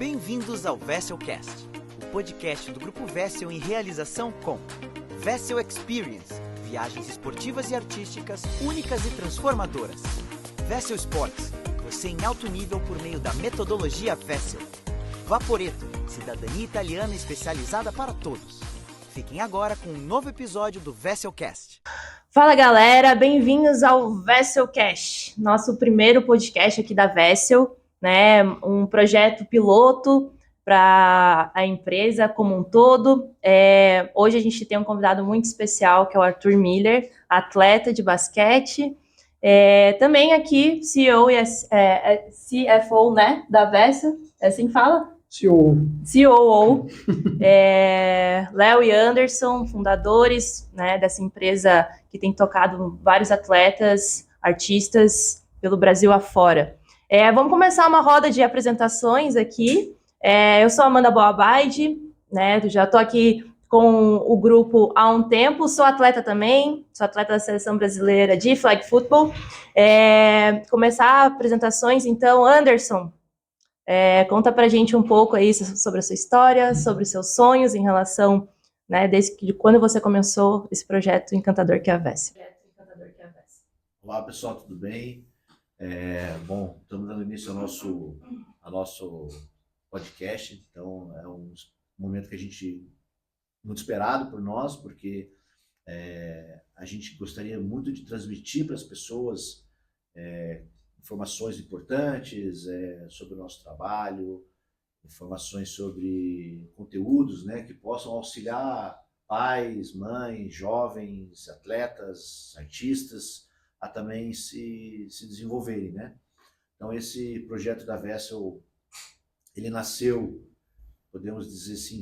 Bem-vindos ao Vesselcast, o podcast do Grupo Vessel em realização com Vessel Experience, viagens esportivas e artísticas únicas e transformadoras. Vessel Sports, você em alto nível por meio da metodologia Vessel. Vaporetto, cidadania italiana especializada para todos. Fiquem agora com um novo episódio do Vesselcast. Fala galera, bem-vindos ao Vesselcast, nosso primeiro podcast aqui da Vessel, né? Um projeto piloto para a empresa como um todo. Hoje a gente tem um convidado muito especial, que é o Arthur Miller, atleta de basquete, também aqui CEO e CFO, né, da Vessel, é assim que fala? COO. Léo e Anderson, fundadores, né, dessa empresa que tem tocado vários atletas, artistas pelo Brasil afora. Vamos começar uma roda de apresentações aqui. Eu sou a Amanda Boabaide, né, já estou aqui com o grupo há um tempo, sou atleta também, sou atleta da Seleção Brasileira de Flag Football. Começar apresentações, então, Anderson, conta pra gente um pouco aí sobre a sua história, sobre os seus sonhos em relação, né, desde quando você começou esse projeto encantador que é a Vessel. Olá pessoal, tudo bem? Bom, estamos dando início ao nosso podcast, então é um momento que a gente, muito esperado por nós, porque a gente gostaria muito de transmitir para as pessoas informações importantes sobre o nosso trabalho, informações sobre conteúdos, né, que possam auxiliar pais, mães, jovens, atletas, artistas a também se desenvolverem, né? Então esse projeto da Vessel, ele nasceu, podemos dizer assim,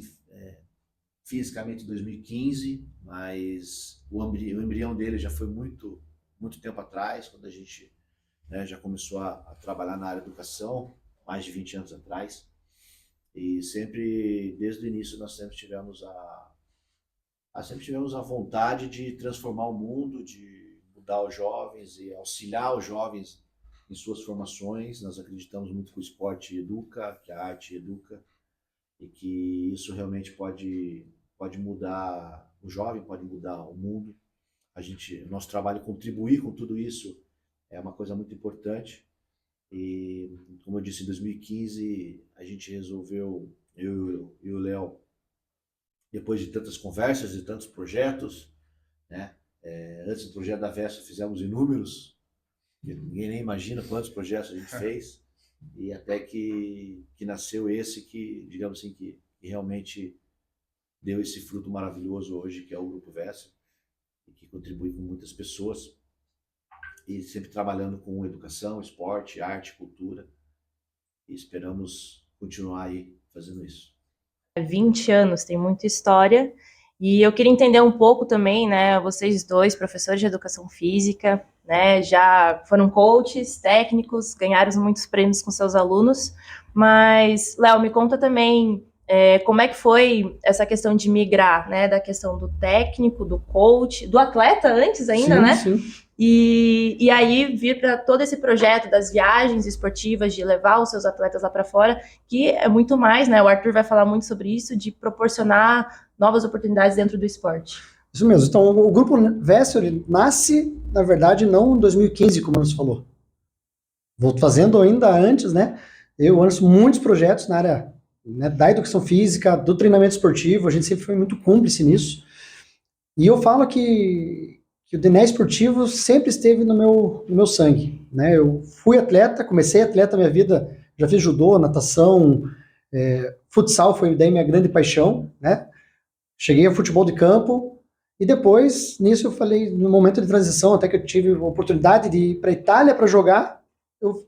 fisicamente em 2015, mas o embrião dele já foi muito tempo atrás, quando a gente já começou a trabalhar na área de educação, mais de 20 anos atrás, e sempre, desde o início, nós sempre tivemos a vontade de transformar o mundo, de mudar os jovens e auxiliar os jovens em suas formações. Nós acreditamos muito que o esporte educa, que a arte educa, e que isso realmente pode mudar o jovem, pode mudar o mundo. Nosso trabalho contribuir com tudo isso é uma coisa muito importante. E, como eu disse, em 2015, a gente resolveu, eu e o Léo, depois de tantas conversas e tantos projetos, né? Antes do projeto da Vessel, fizemos inúmeros, ninguém nem imagina quantos projetos a gente fez, e até que nasceu esse que, digamos assim, que realmente deu esse fruto maravilhoso hoje, que é o Grupo Vessel, e que contribui com muitas pessoas, e sempre trabalhando com educação, esporte, arte, cultura, e esperamos continuar aí fazendo isso. 20 anos, tem muita história, e eu queria entender um pouco também, né, vocês dois, professores de educação física, né, já foram coaches, técnicos, ganharam muitos prêmios com seus alunos, mas, Léo, me conta também como é que foi essa questão de migrar, né, da questão do técnico, do coach, do atleta antes ainda, sim, né? Sim. E aí vir para todo esse projeto das viagens esportivas, de levar os seus atletas lá para fora, que é muito mais, né? O Arthur vai falar muito sobre isso, de proporcionar novas oportunidades dentro do esporte. Isso mesmo. Então, o Grupo Vessel, ele nasce, na verdade, não em 2015, como o Anderson falou. Vou fazendo ainda antes, né? Eu lanço muitos projetos na área, né, da educação física, do treinamento esportivo, a gente sempre foi muito cúmplice nisso. E eu falo que o DNA esportivo sempre esteve no meu sangue, né? Eu fui atleta, comecei atleta na minha vida, já fiz judô, natação, futsal foi daí minha grande paixão, né? Cheguei ao futebol de campo e depois, nisso eu falei, no momento de transição, até que eu tive a oportunidade de ir para a Itália para jogar, eu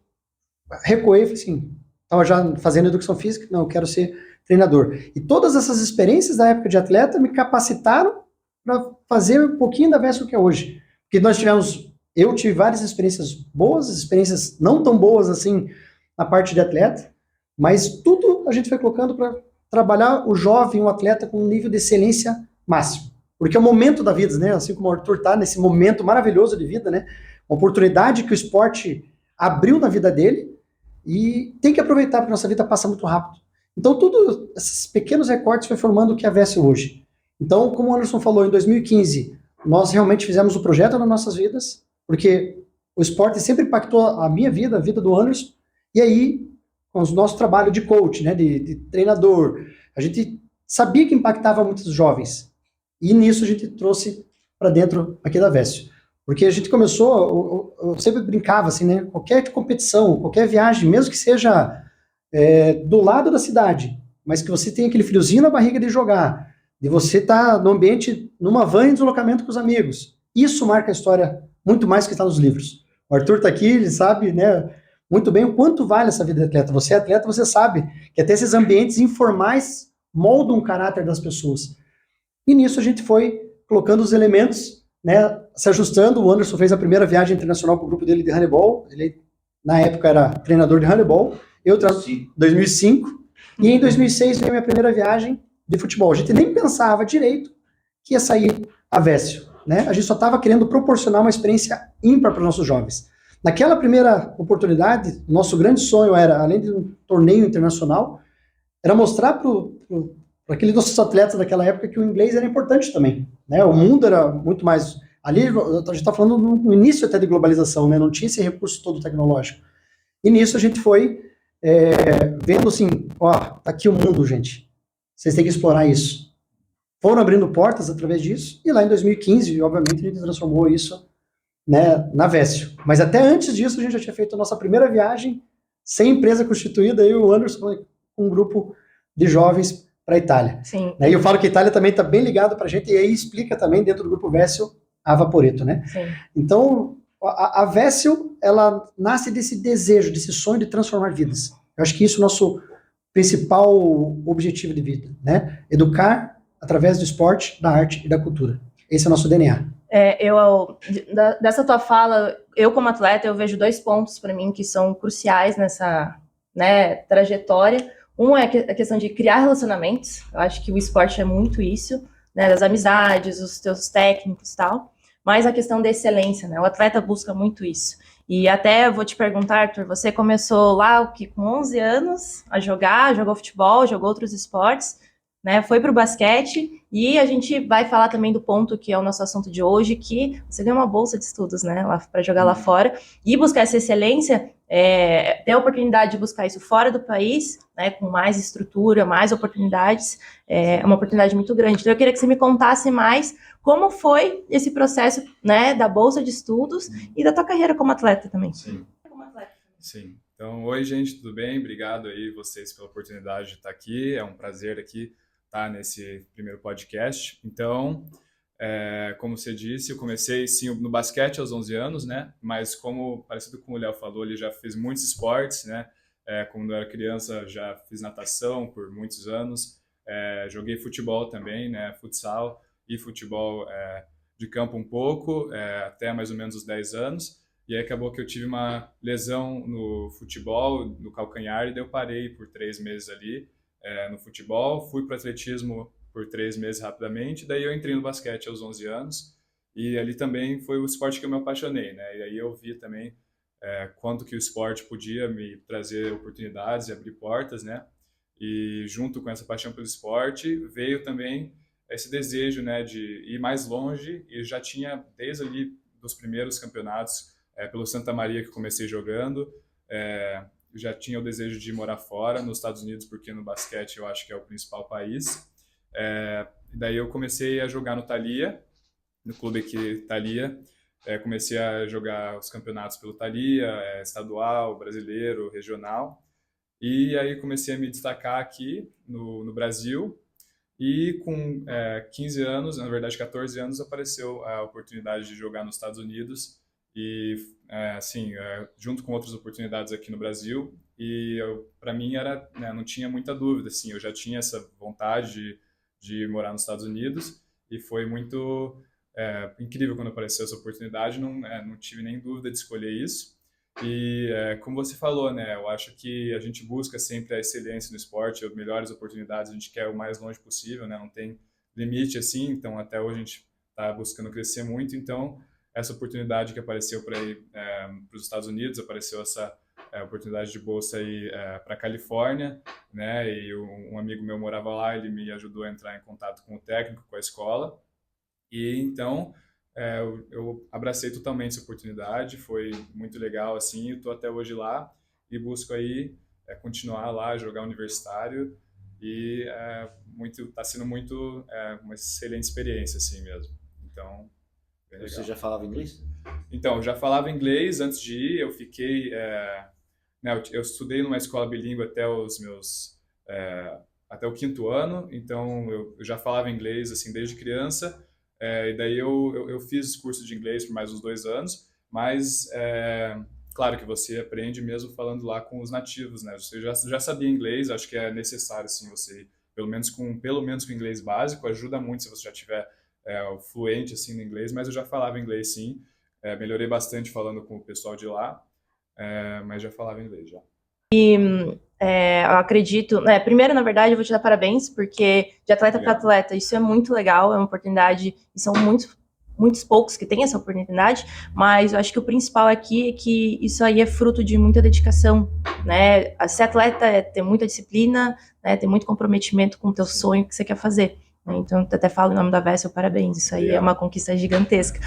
recuei e falei assim, estava já fazendo educação física, não, eu quero ser treinador. E todas essas experiências da época de atleta me capacitaram para fazer um pouquinho da Vessel que é hoje. Porque eu tive várias experiências boas, experiências não tão boas assim na parte de atleta, mas tudo a gente foi colocando para trabalhar o jovem, o atleta com um nível de excelência máximo. Porque é o momento da vida, né? Assim como o Arthur está nesse momento maravilhoso de vida, né? Uma oportunidade que o esporte abriu na vida dele e tem que aproveitar, porque a nossa vida passa muito rápido. Então, tudo esses pequenos recortes foi formando o que é a Vessel hoje. Então, como o Anderson falou, em 2015, nós realmente fizemos o projeto nas nossas vidas, porque o esporte sempre impactou a minha vida, a vida do Anderson, e aí, com o nosso trabalho de coach, né, de treinador, a gente sabia que impactava muitos jovens, e nisso a gente trouxe para dentro aqui da Vessel. Porque a gente começou, eu sempre brincava assim, né, qualquer competição, qualquer viagem, mesmo que seja do lado da cidade, mas que você tem aquele friozinho na barriga de jogar, de você estar no ambiente, numa van em deslocamento com os amigos. Isso marca a história muito mais que está nos livros. O Arthur está aqui, ele sabe, né, muito bem o quanto vale essa vida de atleta. Você é atleta, você sabe que até esses ambientes informais moldam o caráter das pessoas. E nisso a gente foi colocando os elementos, né, se ajustando. O Anderson fez a primeira viagem internacional com o grupo dele de handebol. Ele, na época, era treinador de handebol. Eu, 2005. E em 2006 veio a minha primeira viagem de futebol. A gente nem pensava direito que ia sair a Vessel, né? A gente só estava querendo proporcionar uma experiência ímpar para os nossos jovens. Naquela primeira oportunidade, nosso grande sonho era, além de um torneio internacional, era mostrar para aqueles nossos atletas daquela época que o inglês era importante também, né? O mundo era muito mais... Ali, a gente está falando no início até de globalização, né? Não tinha esse recurso todo tecnológico. E nisso a gente foi vendo assim, ó, tá aqui o mundo, gente. Vocês têm que explorar isso. Foram abrindo portas através disso, e lá em 2015, obviamente, a gente transformou isso, né, na Vessel. Mas até antes disso, a gente já tinha feito a nossa primeira viagem, sem empresa constituída, eu e o Anderson, com um grupo de jovens para a Itália. Sim. E eu falo que a Itália também está bem ligada para a gente, e aí explica também dentro do grupo Vessel a Vaporetto, né? Sim. Então, a Vessel, ela nasce desse desejo, desse sonho de transformar vidas. Eu acho que isso é o nosso principal objetivo de vida, né? Educar através do esporte, da arte e da cultura. Esse é o nosso DNA. Dessa tua fala, eu como atleta, eu vejo 2 pontos para mim que são cruciais nessa, né, trajetória. Um é a questão de criar relacionamentos. Eu acho que o esporte é muito isso, né, das amizades, os teus técnicos e tal. Mas a questão da excelência, né? O atleta busca muito isso. E até vou te perguntar, Arthur, você começou lá com 11 anos a jogar, jogou futebol, jogou outros esportes, né? Foi para o basquete, e a gente vai falar também do ponto que é o nosso assunto de hoje, que você ganhou uma bolsa de estudos, né? Para jogar lá fora e buscar essa excelência, ter a oportunidade de buscar isso fora do país, né? Com mais estrutura, mais oportunidades, é uma oportunidade muito grande. Então eu queria que você me contasse mais como foi esse processo, né, da bolsa de estudos e da tua carreira como atleta também. Sim. Sim. Então, oi, gente, tudo bem? Obrigado aí vocês pela oportunidade de estar aqui. É um prazer aqui estar nesse primeiro podcast. Então, como você disse, eu comecei sim no basquete aos 11 anos, né? Mas como parecido com o Léo falou, ele já fez muitos esportes, né? Quando eu era criança, já fiz natação por muitos anos. Joguei futebol também, né? Futsal e futebol de campo um pouco, até mais ou menos os 10 anos. E aí acabou que eu tive uma lesão no futebol, no calcanhar, e daí eu parei por 3 meses ali no futebol. Fui para o atletismo por 3 meses rapidamente, daí eu entrei no basquete aos 11 anos. E ali também foi o esporte que eu me apaixonei, né? E aí eu vi também quanto que o esporte podia me trazer oportunidades e abrir portas, né? E junto com essa paixão pelo esporte veio também esse desejo, né, de ir mais longe. E já tinha desde ali dos primeiros campeonatos pelo Santa Maria que comecei jogando, já tinha o desejo de morar fora, nos Estados Unidos, porque no basquete eu acho que é o principal país. Daí eu comecei a jogar no Thalia, no clube aqui Thalia. Comecei a jogar os campeonatos pelo Thalia, estadual, brasileiro, regional. E aí comecei a me destacar aqui no Brasil. E com 15 anos, na verdade 14 anos, apareceu a oportunidade de jogar nos Estados Unidos. E, assim, junto com outras oportunidades aqui no Brasil. E para mim era, né, não tinha muita dúvida, assim, eu já tinha essa vontade de morar nos Estados Unidos. E foi muito incrível quando apareceu essa oportunidade. Não tive nem dúvida de escolher isso. E como você falou, né, eu acho que a gente busca sempre a excelência no esporte, as melhores oportunidades, a gente quer o mais longe possível, né, não tem limite assim. Então até hoje a gente está buscando crescer muito. Então essa oportunidade que apareceu para ir para os Estados Unidos, apareceu essa oportunidade de bolsa aí para Califórnia, né? E um amigo meu morava lá, ele me ajudou a entrar em contato com o técnico, com a escola. E então eu abracei totalmente essa oportunidade, foi muito legal assim. Eu tô até hoje lá e busco aí continuar lá, jogar universitário e tá sendo muito uma excelente experiência assim mesmo. Então, bem legal. Você já falava inglês? Então, eu já falava inglês antes de ir, eu fiquei né, eu estudei numa escola bilíngue até o 5º ano, então eu já falava inglês assim desde criança, e daí eu fiz curso de inglês por mais uns 2 anos, mas claro que você aprende mesmo falando lá com os nativos, né? Você já sabia inglês, acho que é necessário assim você pelo menos com inglês básico, ajuda muito se você já tiver fluente assim no inglês, mas eu já falava inglês sim, melhorei bastante falando com o pessoal de lá. Mas já falava inglês já. Eu acredito, primeiro, na verdade, eu vou te dar parabéns, porque de atleta para atleta, isso é muito legal, é uma oportunidade, e são muitos poucos que têm essa oportunidade, mas eu acho que o principal aqui é que isso aí é fruto de muita dedicação, né? Ser atleta é ter muita disciplina, né? Ter muito comprometimento com o teu sonho que você quer fazer. Então, eu até falo em nome da Vessel, parabéns, isso aí é uma conquista gigantesca.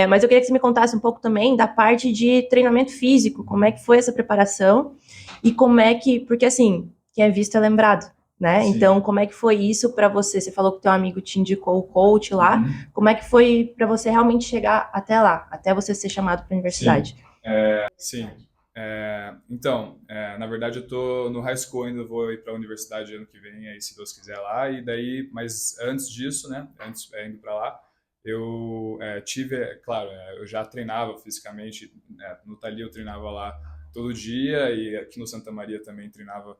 Mas eu queria que você me contasse um pouco também da parte de treinamento físico, como é que foi essa preparação e como é que, porque assim, quem é visto é lembrado, né? Sim. Então, como é que foi isso para você? Você falou que teu amigo te indicou o coach lá, como é que foi para você realmente chegar até lá, até você ser chamado para a universidade? Sim. Então, na verdade eu tô no high school ainda, vou ir para a universidade ano que vem, aí se Deus quiser lá, e daí, mas antes disso, né, indo para lá, eu claro, eu já treinava fisicamente, no Thalia eu treinava lá todo dia, e aqui no Santa Maria também treinava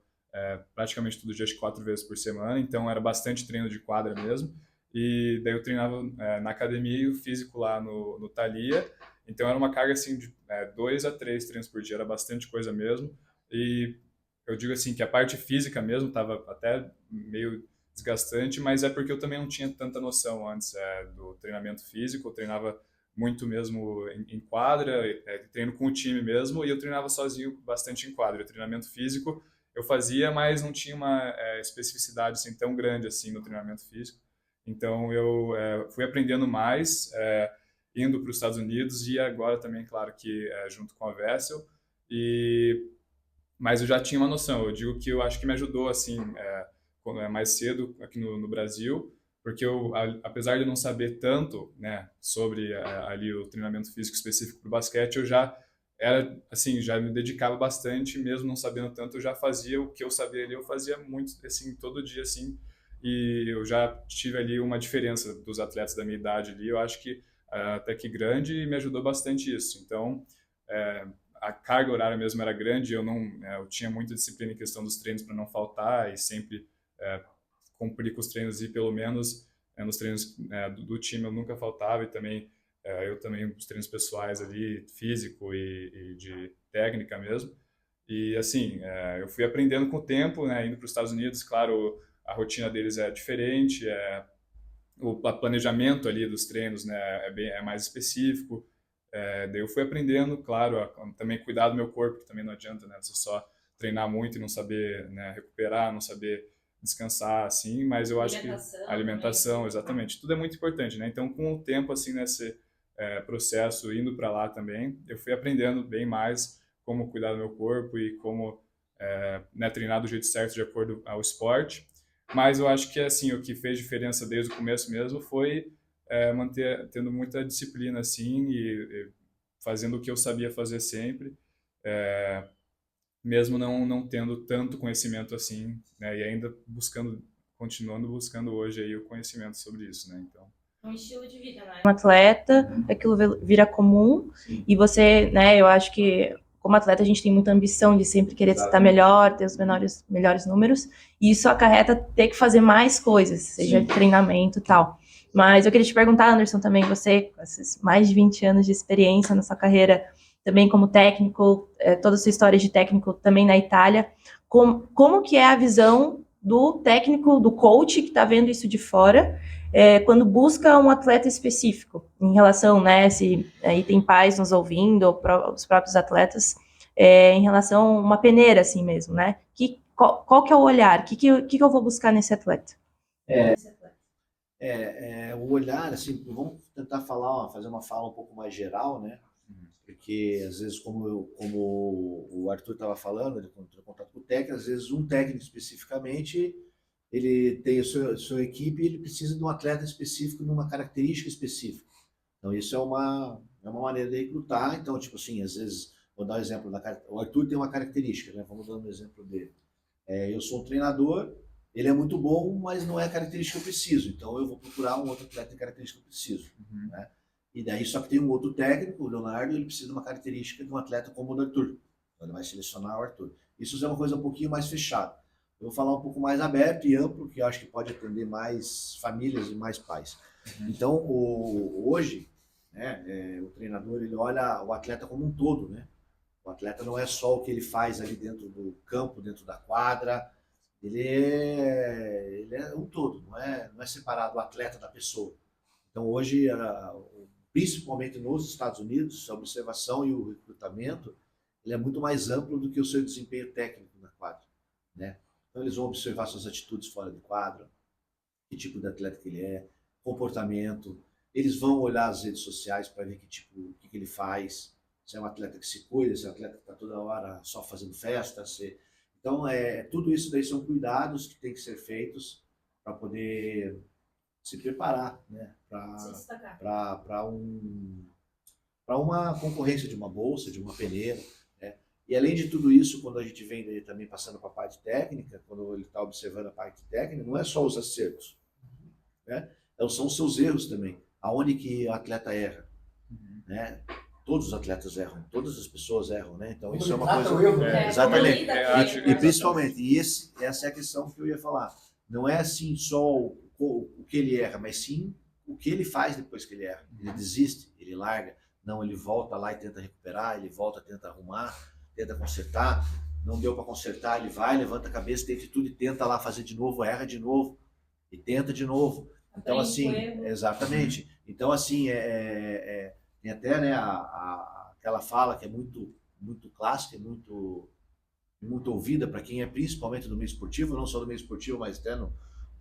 praticamente todo dia, acho que 4 vezes por semana, então era bastante treino de quadra mesmo, e daí eu treinava na academia e o físico lá no Thalia. Então era uma carga assim de 2 a 3 treinos por dia, era bastante coisa mesmo. E eu digo assim que a parte física mesmo estava até meio desgastante, mas é porque eu também não tinha tanta noção antes do treinamento físico. Eu treinava muito mesmo em quadra, treino com o time mesmo, e eu treinava sozinho bastante em quadra. O treinamento físico eu fazia, mas não tinha uma especificidade assim tão grande assim no treinamento físico. Então eu fui aprendendo mais, indo para os Estados Unidos e agora também, claro, que junto com a Vessel. Mas eu já tinha uma noção. Eu digo que eu acho que me ajudou assim mais cedo aqui no Brasil, porque eu, apesar de não saber tanto, né, sobre ali o treinamento físico específico para o basquete, eu já era assim, já me dedicava bastante, mesmo não sabendo tanto, eu já fazia o que eu sabia ali, eu fazia muito assim todo dia assim, e eu já tive ali uma diferença dos atletas da minha idade ali. Eu acho que até que grande, e me ajudou bastante isso. Então, a carga horária mesmo era grande, eu tinha muita disciplina em questão dos treinos para não faltar e sempre cumprir com os treinos, e pelo menos nos treinos do time eu nunca faltava, e também eu também os treinos pessoais ali, físico e de técnica mesmo. E assim, eu fui aprendendo com o tempo, né, indo para os Estados Unidos, claro, a rotina deles é diferente, o planejamento ali dos treinos, né, é mais específico. Daí eu fui aprendendo, claro, a também cuidar do meu corpo, que também não adianta, né, você só treinar muito e não saber, né, recuperar, não saber descansar, assim, mas eu acho que a alimentação, exatamente, tudo é muito importante, né? Então, com o tempo, assim, nesse processo, indo para lá também, eu fui aprendendo bem mais como cuidar do meu corpo e como né, treinar do jeito certo, de acordo ao esporte. Mas eu acho que assim, o que fez diferença desde o começo mesmo foi tendo muita disciplina assim, e fazendo o que eu sabia fazer sempre, mesmo não tendo tanto conhecimento assim, né, e ainda continuando buscando hoje aí o conhecimento sobre isso, né? Então, um estilo de vida, né? Um atleta, aquilo vira comum. Sim. E você, né, eu acho que como atleta a gente tem muita ambição de sempre querer estar melhor, ter os melhores números, e isso acarreta ter que fazer mais coisas, seja treinamento e tal. Mas eu queria te perguntar, Anderson, também, você, com esses mais de 20 anos de experiência na sua carreira, também como técnico, toda a sua história de técnico também na Itália, como que é a visão do técnico, do coach que está vendo isso de fora, quando busca um atleta específico, em relação, né, se aí tem pais nos ouvindo, ou os próprios atletas, em relação a uma peneira, assim mesmo, né? Qual que é o olhar? O que eu vou buscar nesse atleta? O olhar, assim, vamos tentar fazer uma fala um pouco mais geral, né? Porque, às vezes, como o Arthur estava falando, ele entrou em contato com o técnico, às vezes um técnico especificamente, ele tem a sua equipe e ele precisa de um atleta específico, numa característica específica. Então, isso é uma maneira de recrutar. Então, tipo assim, às vezes, vou dar um exemplo, o Arthur tem uma característica, né? Vamos dar um exemplo dele. Eu sou um treinador, ele é muito bom, mas não é a característica que eu preciso. Então, eu vou procurar um outro atleta de característica que eu preciso, né? E daí, só que tem um outro técnico, o Leonardo, ele precisa de uma característica de um atleta como o do Arthur. Então, ele vai selecionar o Arthur. Isso é uma coisa um pouquinho mais fechada. Eu vou falar um pouco mais aberto e amplo, que eu acho que pode atender mais famílias e mais pais. Então, hoje, né, o treinador, ele olha o atleta como um todo, né? O atleta não é só o que ele faz ali dentro do campo, dentro da quadra. Ele é um todo, não é separado o atleta da pessoa. Então, hoje, principalmente nos Estados Unidos, a observação e o recrutamento, ele é muito mais amplo do que o seu desempenho técnico na quadra, né? Então, eles vão observar suas atitudes fora de quadra, que tipo de atleta que ele é, comportamento. Eles vão olhar as redes sociais para ver o que ele faz, se é um atleta que se cuida, se é um atleta que está toda hora só fazendo festa. Então, tudo isso daí são cuidados que têm que ser feitos para poder se preparar, né, para uma concorrência de uma bolsa, de uma peneira, né? E além de tudo isso, quando a gente vem também passando para a parte técnica, quando ele está observando a parte técnica, não é só os acertos, né? São os seus erros também, aonde que o atleta erra, né? Todos os atletas erram, todas as pessoas erram, né? Então isso é uma coisa... Exatamente. E principalmente, essa é a questão que eu ia falar. Não é assim só o que ele erra, mas sim o que ele faz depois que ele erra. Ele desiste, ele larga, não, ele volta lá e tenta recuperar, ele volta, tenta arrumar, tenta consertar, não deu para consertar, ele vai, levanta a cabeça, tem atitude, tenta lá fazer de novo, erra de novo e tenta de novo. Então, assim, exatamente. Então, assim, tem até, né, aquela fala que é muito, muito clássica, muito ouvida para quem é principalmente do meio esportivo, não só do meio esportivo, mas até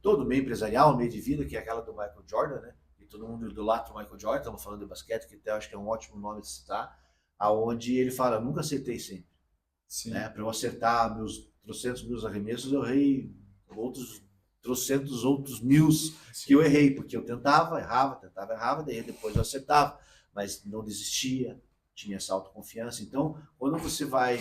todo o meio empresarial, meio de vida, que é aquela do Michael Jordan, né? E todo mundo idolatra o Michael Jordan, estamos falando de basquete, que até acho que é um ótimo nome de citar, aonde ele fala, nunca acertei sempre. Né? Para eu acertar meus trocentos mil arremessos, eu errei trocentos outros mil que eu errei, porque eu tentava, errava, daí depois eu acertava, mas não desistia, tinha essa autoconfiança. Então, quando você vai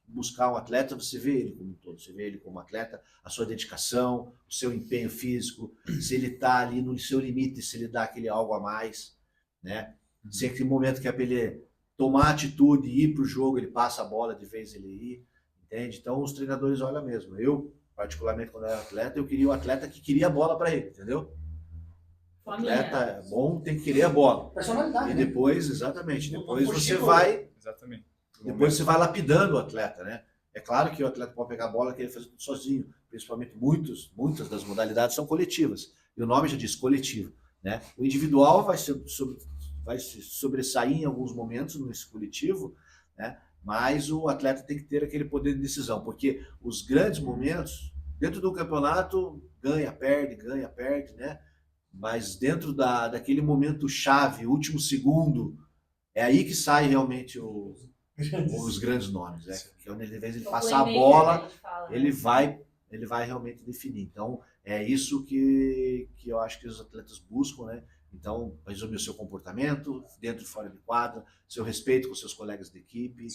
buscar um atleta, você vê ele como um todo, você vê ele como atleta, a sua dedicação, o seu empenho físico, se ele está ali no seu limite, se ele dá aquele algo a mais, né? Se aquele momento que é para ele tomar atitude e ir para o jogo, ele passa a bola de vez ele ir, entende? Então os treinadores olham mesmo. Eu, particularmente, quando eu era atleta, eu queria o atleta que queria a bola para ele, entendeu? O atleta bom tem que querer a bola. Personalidade, e né? Depois, exatamente, depois você vai... Exatamente. Depois você vai lapidando o atleta, né? É claro que o atleta pode pegar a bola e querer fazer tudo sozinho, principalmente muitas das modalidades são coletivas, e o nome já diz coletivo, né? O individual vai se sobressair em alguns momentos nesse coletivo, né? Mas o atleta tem que ter aquele poder de decisão, porque os grandes momentos, dentro do campeonato, ganha, perde, né? Mas dentro daquele momento chave, último segundo, é aí que sai realmente os grandes nomes, né? Que onde ele, ele passar a bola, ele vai realmente definir. Então, é isso que eu acho que os atletas buscam, né? Então, resumir o seu comportamento, dentro e fora de quadra, seu respeito com seus colegas de equipe,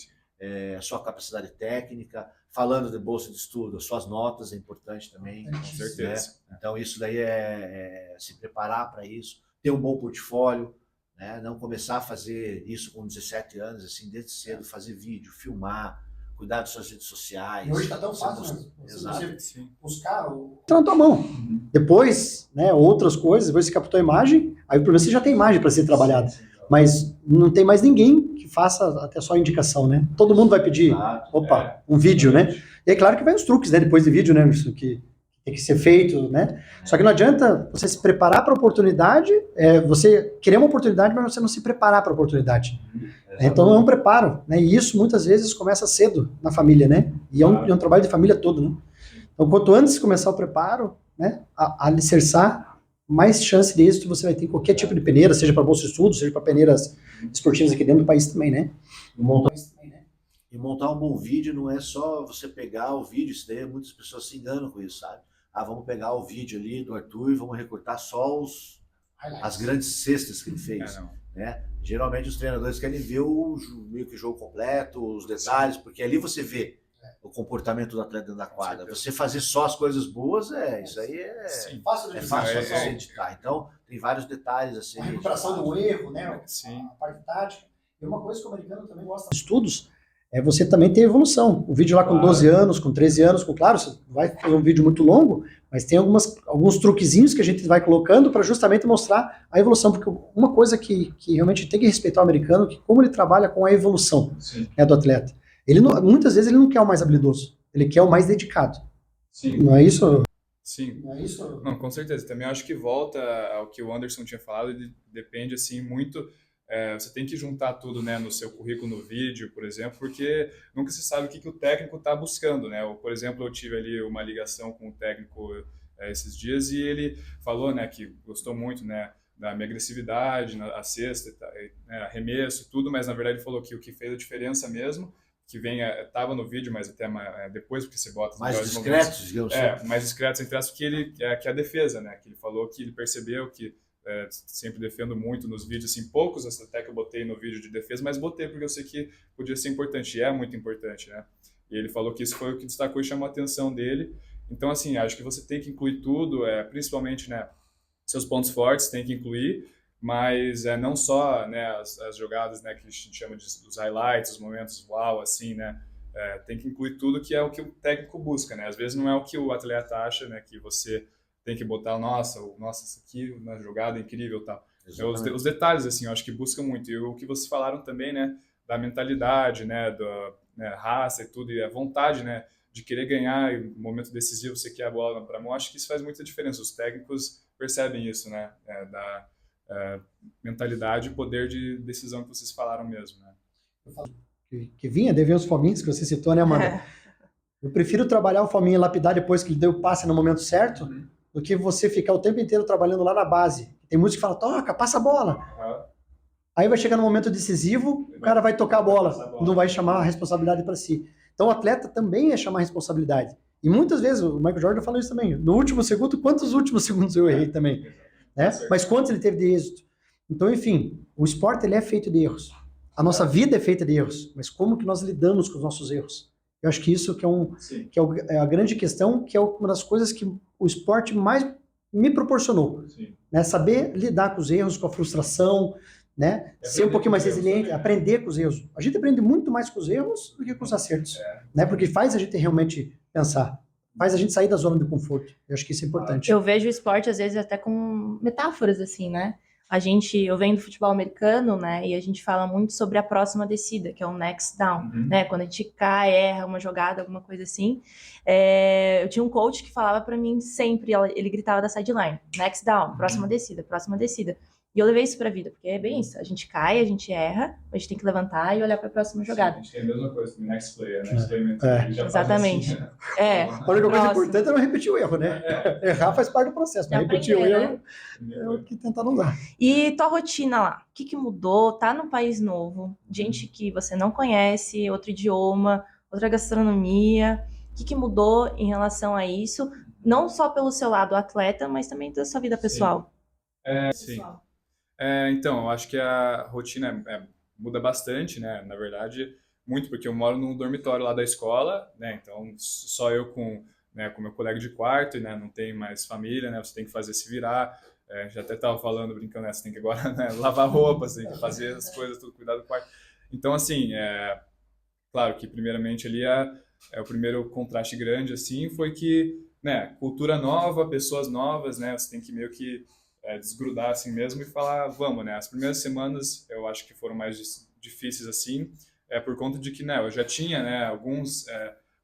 a sua capacidade técnica, falando de bolsa de estudo, as suas notas é importante também. Com certeza. Né? Então, isso daí é se preparar para isso, ter um bom portfólio, né? Não começar a fazer isso com 17 anos, assim, desde cedo, fazer vídeo, filmar, cuidar das suas redes sociais. E hoje está tão fácil, né? Exato. Você buscar Tá na tua mão. Depois, né, outras coisas, depois você captou a imagem, aí o problema você já tem imagem para ser trabalhada. Mas não tem mais ninguém que faça até só indicação, né? Todo mundo vai pedir, um vídeo, né? E é claro que vai os truques, né, depois de vídeo, né, isso que tem que ser feito, né? Só que não adianta você se preparar para a oportunidade, você querer uma oportunidade, mas você não se preparar para a oportunidade. Então é um preparo, né? E isso muitas vezes começa cedo na família, né? E é um trabalho de família todo, né? Então quanto antes começar o preparo, né? A alicerçar, mais chance de êxito você vai ter em qualquer tipo de peneira, seja para bolsa de estudo, seja para peneiras esportivas aqui dentro do país também, né? E montar um bom vídeo não é só você pegar o vídeo, isso daí muitas pessoas se enganam com isso, sabe? Vamos pegar o vídeo ali do Arthur e vamos recortar só as grandes cestas que ele fez, né? Geralmente os treinadores querem ver meio que o jogo completo, os detalhes, porque ali você vê o comportamento do atleta dentro da quadra. Você fazer só as coisas boas, isso aí é fácil de você editar. Então, tem vários detalhes assim. A recuperação do erro, né? A parte tática. E uma coisa que o americano também gosta de estudos é você também ter evolução. O vídeo lá com 12 anos, com 13 anos, claro, você vai fazer um vídeo muito longo, mas tem alguns truquezinhos que a gente vai colocando para justamente mostrar a evolução, porque uma coisa que realmente tem que respeitar o americano, que como ele trabalha com a evolução, né, do atleta. Muitas vezes ele não quer o mais habilidoso, ele quer o mais dedicado. Sim. Não é isso? Sim. Não é isso? Não, com certeza. Também acho que volta ao que o Anderson tinha falado, depende assim muito. Você tem que juntar tudo, né, no seu currículo, no vídeo, por exemplo, porque nunca se sabe o que o técnico está buscando, né? Por exemplo, eu tive ali uma ligação com o técnico esses dias e ele falou, né, que gostou muito, né, da minha agressividade, a cesta, né, arremesso, tudo, mas na verdade ele falou que o que fez a diferença mesmo, que estava no vídeo, mas até depois, porque você bota... Mais discretos, digamos assim. Mais discretos, entre aspas, que a defesa, né? Que ele falou que ele percebeu que sempre defendo muito nos vídeos, assim, poucos até que eu botei no vídeo de defesa, mas botei porque eu sei que podia ser importante, e é muito importante, né? E ele falou que isso foi o que destacou e chamou a atenção dele. Então, assim, acho que você tem que incluir tudo, principalmente, né, seus pontos fortes, tem que incluir, mas não só, né, as jogadas, né, que a gente chama dos highlights, os momentos uau, assim, né? Tem que incluir tudo, que é o que o técnico busca, né? Às vezes não é o que o atleta acha, né, que você tem que botar, nossa, isso aqui na jogada é incrível e tal. Os detalhes, assim, eu acho que busca muito. E o que vocês falaram também, né, da mentalidade, né, raça e tudo, e a vontade, né, de querer ganhar, e no momento decisivo você quer a bola para a mão, acho que isso faz muita diferença. Os técnicos percebem isso, né, da mentalidade e poder de decisão que vocês falaram mesmo, né. Que vinha, devia os fominhos que você citou, né, Amanda? Eu prefiro trabalhar o fominho e lapidar depois que ele deu o passe no momento certo, do que você ficar o tempo inteiro trabalhando lá na base. Tem muitos que falam, toca, passa a bola. Aí vai chegar no momento decisivo, o cara vai tocar a bola, não vai chamar a responsabilidade para si. Então o atleta também é chamar a responsabilidade. E muitas vezes, o Michael Jordan falou isso também, no último segundo, quantos últimos segundos eu errei também? Né? Mas quantos ele teve de êxito? Então, enfim, o esporte ele é feito de erros. A nossa vida é feita de erros, mas como que nós lidamos com os nossos erros? Eu acho que isso que é a grande questão, que é uma das coisas que o esporte mais me proporcionou. Né? Saber lidar com os erros, com a frustração, né? Ser um pouquinho mais resiliente, aprender com os erros. A gente aprende muito mais com os erros do que com os acertos. Né? Porque faz a gente realmente pensar. Faz a gente sair da zona de conforto. Eu acho que isso é importante. Eu vejo o esporte, às vezes, até com metáforas, assim, né? Eu venho do futebol americano, né, e a gente fala muito sobre a próxima descida, que é o next down, né, quando a gente cai, erra uma jogada, alguma coisa assim. Eu tinha um coach que falava para mim sempre, ele gritava da sideline, next down, próxima descida, próxima descida. E eu levei isso pra vida, porque é bem isso, a gente cai, a gente erra, a gente tem que levantar e olhar para a próxima jogada. A gente tem a mesma coisa, next player, next player. Exatamente. Assim, a única coisa importante é não repetir o erro, né? Errar faz parte do processo, mas repetir o erro é o que tentar não dar. E tua rotina lá, o que mudou? Tá num país novo, gente que você não conhece, outro idioma, outra gastronomia, o que mudou em relação a isso? Não só pelo seu lado atleta, mas também da sua vida pessoal. Sim. Então, eu acho que a rotina muda bastante, né? Na verdade, muito, porque eu moro num dormitório lá da escola, né? Então, só eu com meu colega de quarto, né? Não tem mais família, né? Você tem que fazer se virar. Já até estava falando, brincando, você tem que agora, né, lavar roupa, você tem que fazer as coisas, tudo, cuidar do quarto. Então, assim, claro que primeiramente ali o primeiro contraste grande, assim, foi que, né, cultura nova, pessoas novas, né? Você tem que meio que desgrudar assim mesmo e falar, vamos, né? As primeiras semanas eu acho que foram mais difíceis assim, por conta de que, né, eu já tinha, né, alguns,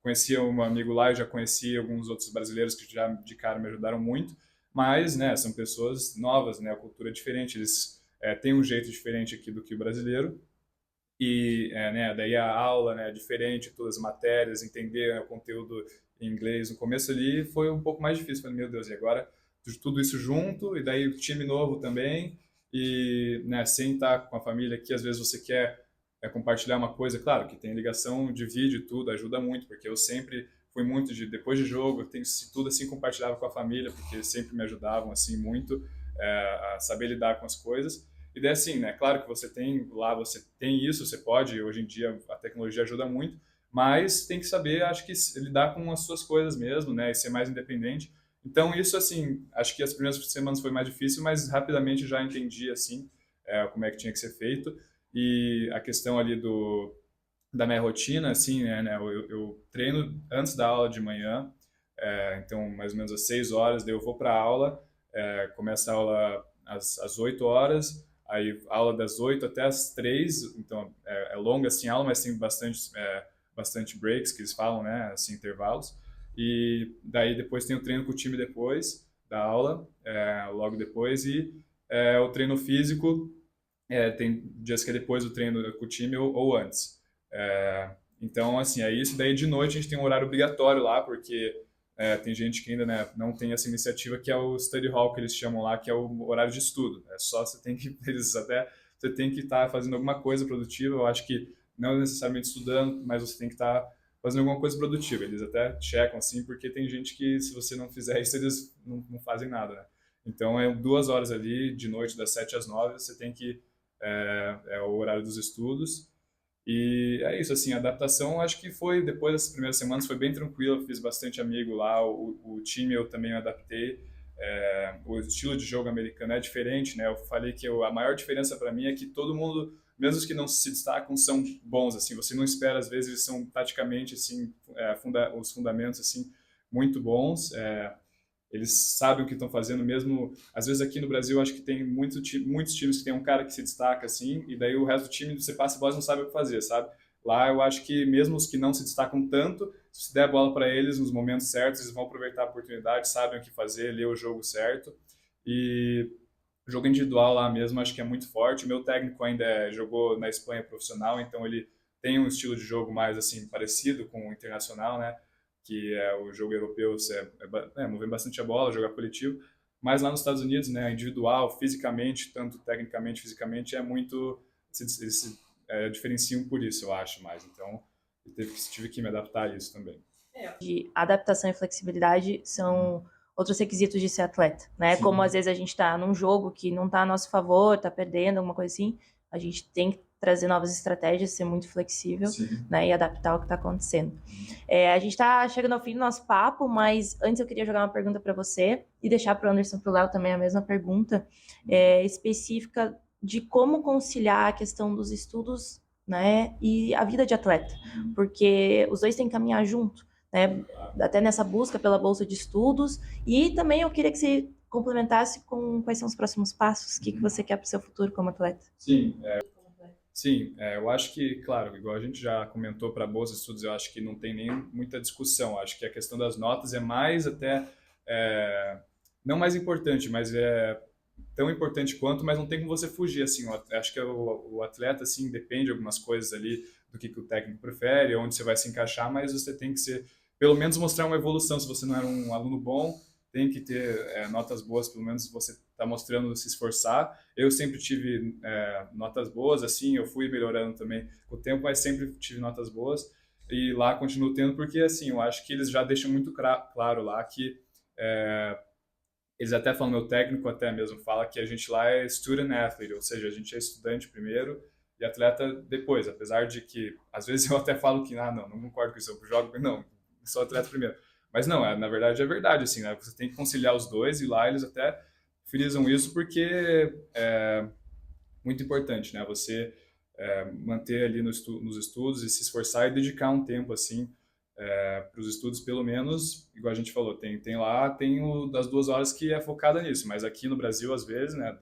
conhecia um amigo lá, eu já conhecia alguns outros brasileiros que já de cara me ajudaram muito, mas, né, são pessoas novas, né, a cultura é diferente, eles têm um jeito diferente aqui do que o brasileiro, e né, daí a aula, né, diferente, todas as matérias, entender, né, o conteúdo em inglês. No começo ali foi um pouco mais difícil, falei, meu Deus, e agora tudo isso junto, e daí o time novo também, e né, sem estar com a família aqui, às vezes você quer compartilhar uma coisa, claro que tem ligação de vídeo e tudo, ajuda muito, porque eu sempre fui muito de, depois de jogo, eu tenho tudo assim compartilhava com a família, porque sempre me ajudavam assim muito a saber lidar com as coisas. E daí assim, né, claro que você tem lá, você tem isso, você pode, hoje em dia a tecnologia ajuda muito, mas tem que saber, acho que lidar com as suas coisas mesmo, né, e ser mais independente. Então isso assim, acho que as primeiras semanas foi mais difícil, mas rapidamente já entendi assim como é que tinha que ser feito. E a questão ali da minha rotina, assim, né, eu treino antes da aula de manhã, então mais ou menos às 6 horas, daí eu vou para a aula, começa a aula às 8 horas, aí aula das 8 até as 3, então é longa assim a aula, mas tem bastante breaks que eles falam, né, assim, intervalos, e daí depois tem o treino com o time depois da aula, logo depois, e o treino físico, tem dias que é depois do treino com o time ou antes. Então, assim, é isso. Daí de noite a gente tem um horário obrigatório lá, porque tem gente que ainda, né, não tem essa iniciativa, que é o study hall, que eles chamam lá, que é o horário de estudo. É só você tem que, você tem que estar fazendo alguma coisa produtiva. Eu acho que não necessariamente estudando, mas você tem que estar fazendo alguma coisa produtiva. Eles até checam, assim, porque tem gente que, se você não fizer isso, eles não fazem nada, né? Então, 2 horas ali, de noite, das 7 às 9, você tem que... é o horário dos estudos. E é isso, assim, a adaptação acho que foi, depois das primeiras semanas, foi bem tranquila, fiz bastante amigo lá, o time eu também adaptei, o estilo de jogo americano é diferente, né, eu falei que a maior diferença para mim é que todo mundo, mesmo os que não se destacam, são bons, assim, você não espera, às vezes eles são taticamente, assim, os fundamentos, assim, muito bons, eles sabem o que estão fazendo mesmo. Às vezes aqui no Brasil acho que tem muitos times que tem um cara que se destaca assim, e daí o resto do time você passa a bola e não sabe o que fazer, sabe? Lá eu acho que mesmo os que não se destacam tanto, se você der a bola para eles nos momentos certos, eles vão aproveitar a oportunidade, sabem o que fazer, ler o jogo certo. E o jogo individual lá mesmo acho que é muito forte. O meu técnico ainda jogou na Espanha profissional, então ele tem um estilo de jogo mais assim parecido com o internacional, né? Que é o jogo europeu, você mover bastante a bola, jogar coletivo, mas lá nos Estados Unidos, né, individual, fisicamente, tanto tecnicamente, fisicamente, é muito, eles se diferenciam por isso, eu acho, mais, então tive que me adaptar a isso também. De adaptação e flexibilidade são outros requisitos de ser atleta, né? Sim. Como às vezes a gente tá num jogo que não tá a nosso favor, tá perdendo, alguma coisa assim, a gente tem que trazer novas estratégias, ser muito flexível, Sim. né? E adaptar o que tá acontecendo. A gente tá chegando ao fim do nosso papo, mas antes eu queria jogar uma pergunta para você e deixar para o Anderson e para o Léo também a mesma pergunta, específica de como conciliar a questão dos estudos, né? E a vida de atleta, porque os dois têm que caminhar junto, né? Até nessa busca pela bolsa de estudos. E também eu queria que você complementasse com quais são os próximos passos, o que você quer para o seu futuro como atleta. Sim, eu acho que, claro, igual a gente já comentou para bolsa de estudos, eu acho que não tem nem muita discussão. Eu acho que a questão das notas é mais até, não mais importante, mas é tão importante quanto, mas não tem como você fugir, assim. Eu acho que o atleta, assim, depende de algumas coisas ali do que o técnico prefere, onde você vai se encaixar, mas você tem que ser, pelo menos mostrar uma evolução. Se você não era um aluno bom, tem que ter notas boas, pelo menos você está mostrando se esforçar. Eu sempre tive notas boas, assim, eu fui melhorando também com o tempo, mas sempre tive notas boas e lá continuo tendo, porque assim, eu acho que eles já deixam muito claro lá que eles até falam, meu técnico até mesmo fala que a gente lá é student athlete, ou seja, a gente é estudante primeiro e atleta depois, apesar de que às vezes eu até falo que não concordo com isso, eu jogo, não, sou atleta primeiro. Mas não, na verdade é verdade, assim, né? Você tem que conciliar os dois e lá eles até frisam isso porque é muito importante, né? Você manter ali nos estudos e se esforçar e dedicar um tempo, assim, para os estudos, pelo menos, igual a gente falou, tem o das 2 horas que é focada nisso, mas aqui no Brasil, às vezes, né,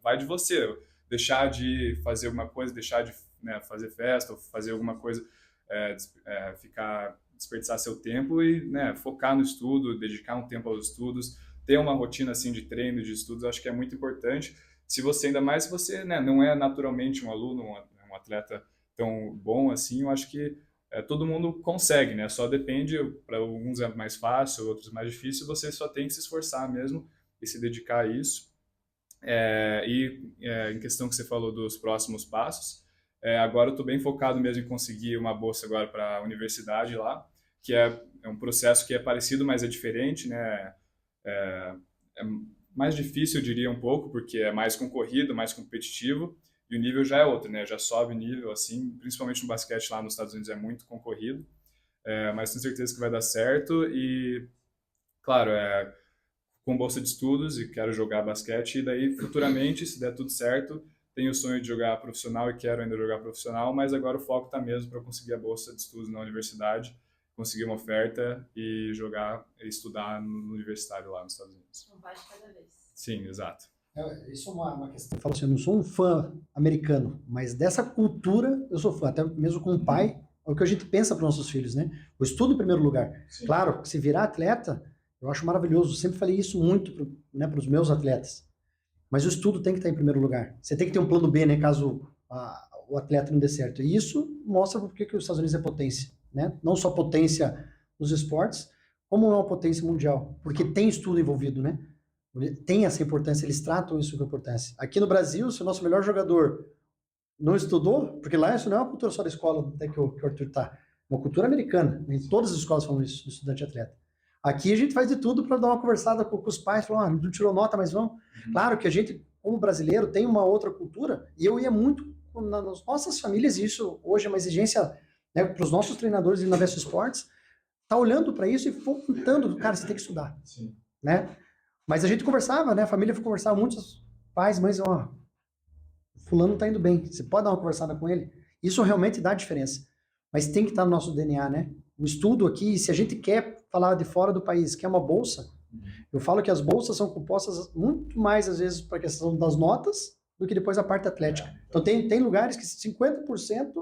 vai de você, deixar de fazer alguma coisa, deixar de, né, fazer festa, ou fazer alguma coisa, desperdiçar seu tempo e, né, focar no estudo, dedicar um tempo aos estudos, ter uma rotina assim de treino, de estudos, acho que é muito importante. Se você, ainda mais se você, né, não é naturalmente um aluno, um atleta tão bom assim, eu acho que todo mundo consegue, né? Só depende, para alguns é mais fácil, outros é mais difícil, você só tem que se esforçar mesmo e se dedicar a isso. Em questão que você falou dos próximos passos, agora eu estou bem focado mesmo em conseguir uma bolsa agora para a universidade lá, que é um processo que é parecido, mas é diferente, né? É mais difícil, eu diria, um pouco, porque é mais concorrido, mais competitivo, e o nível já é outro, né? Já sobe o nível, assim, principalmente no basquete lá nos Estados Unidos é muito concorrido, mas tenho certeza que vai dar certo e, claro, com bolsa de estudos e quero jogar basquete, e daí futuramente, se der tudo certo, tenho o sonho de jogar profissional e quero ainda jogar profissional, mas agora o foco está mesmo para conseguir a bolsa de estudos na universidade, conseguir uma oferta e jogar e estudar no universitário lá nos Estados Unidos. Um passo cada vez. Sim, exato. Isso é uma questão. Eu falo assim, eu não sou um fã americano, mas dessa cultura eu sou fã, até mesmo com o pai, é o que a gente pensa para os nossos filhos, né? O estudo em primeiro lugar. Sim. Claro, se virar atleta, eu acho maravilhoso, eu sempre falei isso muito para os meus atletas, mas o estudo tem que estar em primeiro lugar. Você tem que ter um plano B, né, caso o atleta não dê certo. E isso mostra porque que os Estados Unidos é potência, né? Não só potência nos esportes, como é uma potência mundial, porque tem estudo envolvido, né? Tem essa importância, eles tratam isso com importância. Aqui no Brasil, se o nosso melhor jogador não estudou, porque lá isso não é uma cultura só da escola até que o Arthur está, é uma cultura americana, em todas as escolas falam isso, do estudante atleta. Aqui a gente faz de tudo para dar uma conversada com os pais, falar, não tirou nota, mas vamos. Claro que a gente, como brasileiro, tem uma outra cultura, e eu ia muito nas nossas famílias, e isso hoje é uma exigência, né, para os nossos treinadores e na Vesso Sports, tá olhando para isso e fomentando, cara, você tem que estudar. Sim. Né? Mas a gente conversava, né? A família conversava, muitos pais, mães, fulano tá indo bem, você pode dar uma conversada com ele. Isso realmente dá diferença. Mas tem que estar no nosso DNA, né? O estudo aqui, se a gente quer falar de fora do país, quer uma bolsa, eu falo que as bolsas são compostas muito mais, às vezes, para a questão das notas, do que depois a parte atlética. Então tem lugares que 50%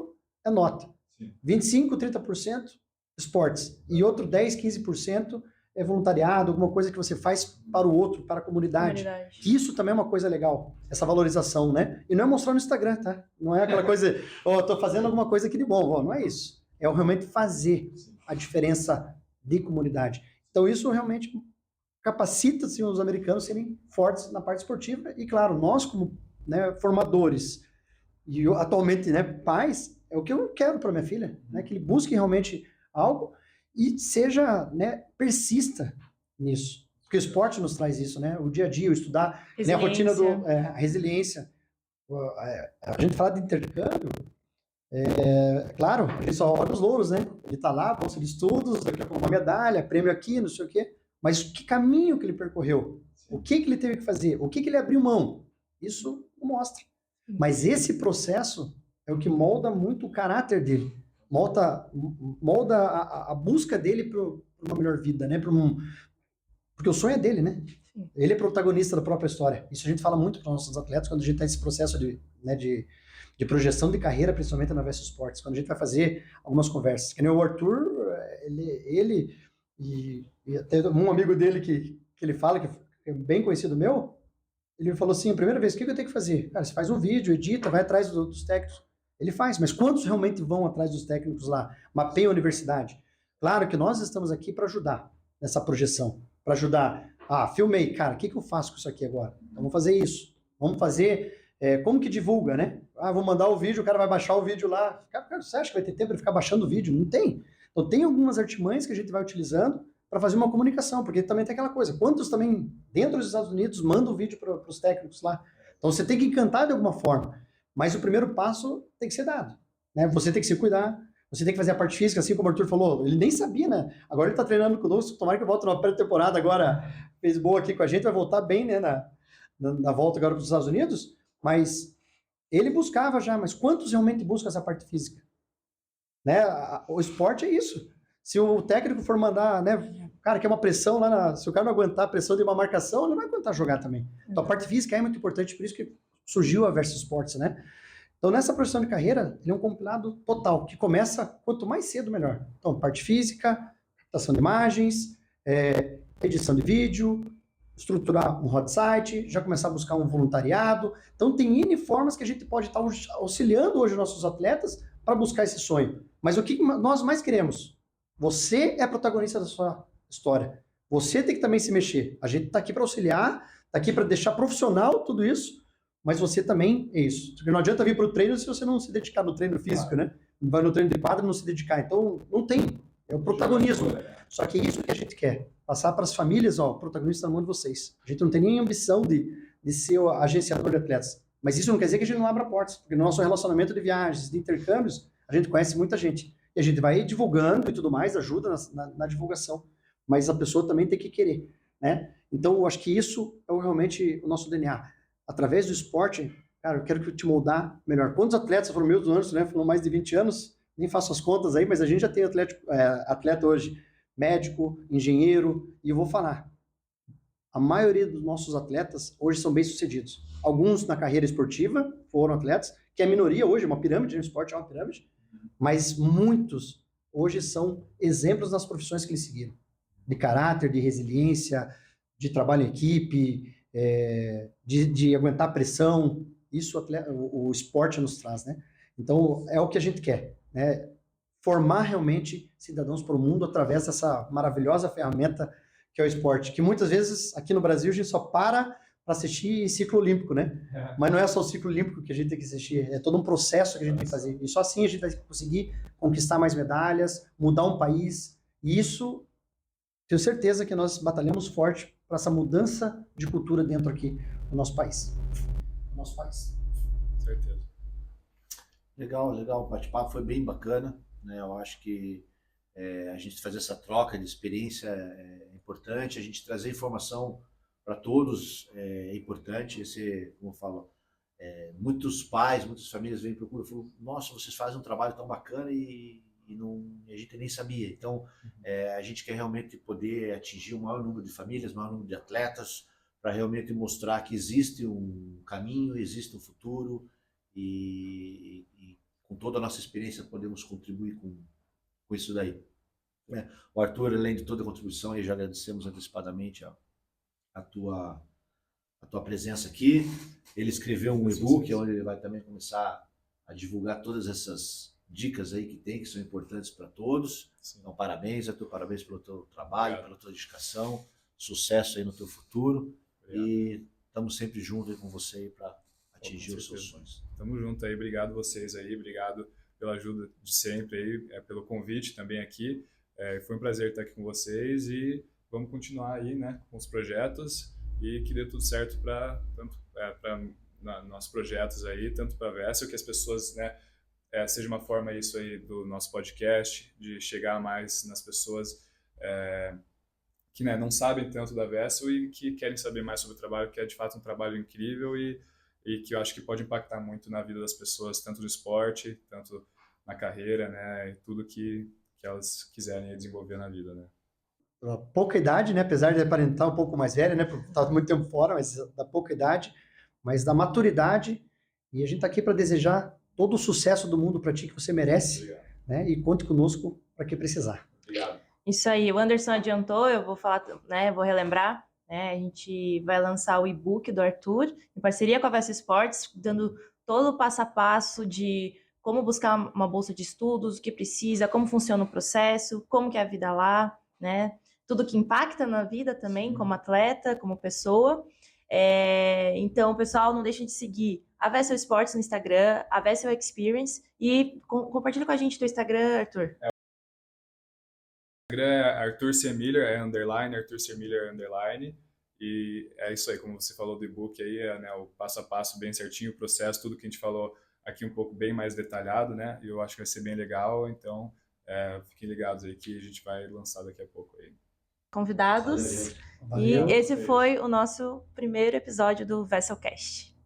é nota, Sim. 25%, 30% esportes, e outro 10%, 15% é voluntariado, alguma coisa que você faz para o outro, para a comunidade. Que isso também é uma coisa legal, essa valorização, né? E não é mostrar no Instagram, tá? Não é aquela coisa, tô fazendo alguma coisa aqui de bom, não é isso. É realmente fazer a diferença de comunidade. Então isso realmente capacita assim, os americanos a serem fortes na parte esportiva, e claro, nós como, né, formadores e atualmente, né, pais, é o que eu quero para minha filha, né, que ele busque realmente algo e seja, né, persista nisso. Porque o esporte nos traz isso, né? O dia a dia, o estudar, né, a rotina a resiliência. A gente fala de intercâmbio, claro, a gente só olha os louros, né? Ele tá lá, bolsa de estudos, daqui a pouco uma medalha, prêmio aqui, não sei o quê. Mas que caminho que ele percorreu? O que ele teve que fazer? O que ele abriu mão? Isso não mostra. Mas esse processo é o que molda muito o caráter dele. Molda a busca dele para uma melhor vida, né? Porque o sonho é dele, né? Sim. Ele é protagonista da própria história. Isso a gente fala muito para os nossos atletas quando a gente está nesse processo de projeção de carreira, principalmente na Vesso Sports, quando a gente vai fazer algumas conversas. Que nem o Arthur, ele e até um amigo dele que ele fala, que é bem conhecido meu, ele falou assim, a primeira vez, o que eu tenho que fazer? Cara, você faz um vídeo, edita, vai atrás dos técnicos. Ele faz, mas quantos realmente vão atrás dos técnicos lá? Mapeia a universidade. Claro que nós estamos aqui para ajudar nessa projeção, para ajudar. Filmei, cara, o que eu faço com isso aqui agora? Então, vamos fazer isso. Vamos fazer, como que divulga, né? Vou mandar o vídeo, o cara vai baixar o vídeo lá. Cara, você acha que vai ter tempo de ficar baixando o vídeo? Não tem. Então, tem algumas artimanhas que a gente vai utilizando para fazer uma comunicação, porque também tem aquela coisa. Quantos também, dentro dos Estados Unidos, mandam o vídeo para os técnicos lá? Então, você tem que encantar de alguma forma. Mas o primeiro passo tem que ser dado, né? Você tem que se cuidar, você tem que fazer a parte física, assim como o Arthur falou, ele nem sabia, né? Agora ele está treinando conosco, tomara que volte na pré-temporada agora, fez boa aqui com a gente, vai voltar bem, né, na volta agora para os Estados Unidos, mas ele buscava já, mas quantos realmente buscam essa parte física? Né? O esporte é isso. Se o técnico for mandar, né, cara, quer uma pressão lá, se o cara não aguentar a pressão de uma marcação, ele não vai aguentar jogar também. Então a parte física é muito importante, por isso que surgiu a Vesso Sports, né? Então, nessa projeção de carreira, ele é um compilado total, que começa quanto mais cedo, melhor. Então, parte física, captação de imagens, edição de vídeo, estruturar um hot site, já começar a buscar um voluntariado. Então, tem N formas que a gente pode estar auxiliando hoje os nossos atletas para buscar esse sonho. Mas o que nós mais queremos? Você é protagonista da sua história. Você tem que também se mexer. A gente está aqui para auxiliar, está aqui para deixar profissional tudo isso, mas você também é isso. Porque não adianta vir para o treino se você não se dedicar no treino físico, né? Vai no treino de quadra e não se dedicar. Então, não tem. É o protagonismo. Só que é isso que a gente quer. Passar para as famílias, ó, o protagonista na mão de vocês. A gente não tem nem ambição de ser o agenciador de atletas. Mas isso não quer dizer que a gente não abra portas. Porque no nosso relacionamento de viagens, de intercâmbios, a gente conhece muita gente. E a gente vai divulgando e tudo mais, ajuda na divulgação. Mas a pessoa também tem que querer, né? Então, eu acho que isso é realmente o nosso DNA. Através do esporte, cara, eu quero te moldar melhor. Quantos atletas foram meus anos, né? Foram mais de 20 anos, nem faço as contas aí, mas a gente já tem atleta hoje, médico, engenheiro, e eu vou falar, a maioria dos nossos atletas hoje são bem-sucedidos. Alguns na carreira esportiva foram atletas, que é a minoria hoje, uma pirâmide, no esporte é uma pirâmide, mas muitos hoje são exemplos nas profissões que eles seguiram. De caráter, de resiliência, de trabalho em equipe, de aguentar pressão, isso o esporte nos traz, né? Então, é o que a gente quer, né? Formar realmente cidadãos para o mundo através dessa maravilhosa ferramenta que é o esporte, que muitas vezes, aqui no Brasil, a gente só para assistir ciclo olímpico, né? Mas não é só o ciclo olímpico que a gente tem que assistir, é todo um processo que a gente tem que fazer, e só assim a gente vai conseguir conquistar mais medalhas, mudar um país, e isso, tenho certeza que nós batalhamos forte para essa mudança de cultura dentro aqui do nosso país. Certeza. Legal, legal. O bate-papo foi bem bacana, né? Eu acho que a gente fazer essa troca de experiência é importante, a gente trazer informação para todos é importante. Como eu falo, muitos pais, muitas famílias vêm procurar e falam, nossa, vocês fazem um trabalho tão bacana e a gente nem sabia. Então, a gente quer realmente poder atingir o maior número de famílias, o maior número de atletas, para realmente mostrar que existe um caminho, existe um futuro e com toda a nossa experiência podemos contribuir com isso daí. O Arthur, além de toda a contribuição, e já agradecemos antecipadamente a tua presença aqui. Ele escreveu um e-book onde ele vai também começar a divulgar todas essas dicas aí que são importantes para todos. Sim. Então, parabéns, Arthur, parabéns pelo teu trabalho, obrigado, pela tua dedicação, sucesso aí no teu futuro. Obrigado. E estamos sempre juntos aí com você aí para atingir os seus sonhos. Tamo junto aí, obrigado vocês aí, obrigado pela ajuda de sempre aí, pelo convite também aqui. Foi um prazer estar aqui com vocês e vamos continuar aí, né, com os projetos e que dê tudo certo para nossos projetos aí, tanto para a Vessel, que as pessoas, né, seja uma forma isso aí do nosso podcast, de chegar mais nas pessoas que, né, não sabem tanto da Vessel e que querem saber mais sobre o trabalho, que é de fato um trabalho incrível e que eu acho que pode impactar muito na vida das pessoas, tanto no esporte, tanto na carreira, né, e tudo que elas quiserem desenvolver na vida, né. Pouca idade, né, apesar de aparentar um pouco mais velha, né, por estar muito tempo fora, mas da pouca idade, mas da maturidade, e a gente está aqui para desejar todo o sucesso do mundo para ti que você merece, né, e conte conosco para que precisar. Obrigado. Isso aí, o Anderson adiantou, eu vou falar, né, vou relembrar, né, a gente vai lançar o e-book do Arthur, em parceria com a Vessel Sports, dando todo o passo a passo de como buscar uma bolsa de estudos, o que precisa, como funciona o processo, como que é a vida lá, né, tudo que impacta na vida também, como atleta, como pessoa. Então, pessoal, não deixem de seguir a Vessel Sports no Instagram, a Vessel Experience, e compartilha com a gente do Instagram, Arthur. O Instagram é Arthur C. Miller, underline, Arthur C. Miller, underline, e é isso aí, como você falou do e-book aí, né, o passo a passo bem certinho, o processo, tudo que a gente falou aqui um pouco bem mais detalhado, né, e eu acho que vai ser bem legal, então fiquem ligados aí que a gente vai lançar daqui a pouco aí. Convidados, valeu. E esse foi o nosso primeiro episódio do VesselCast.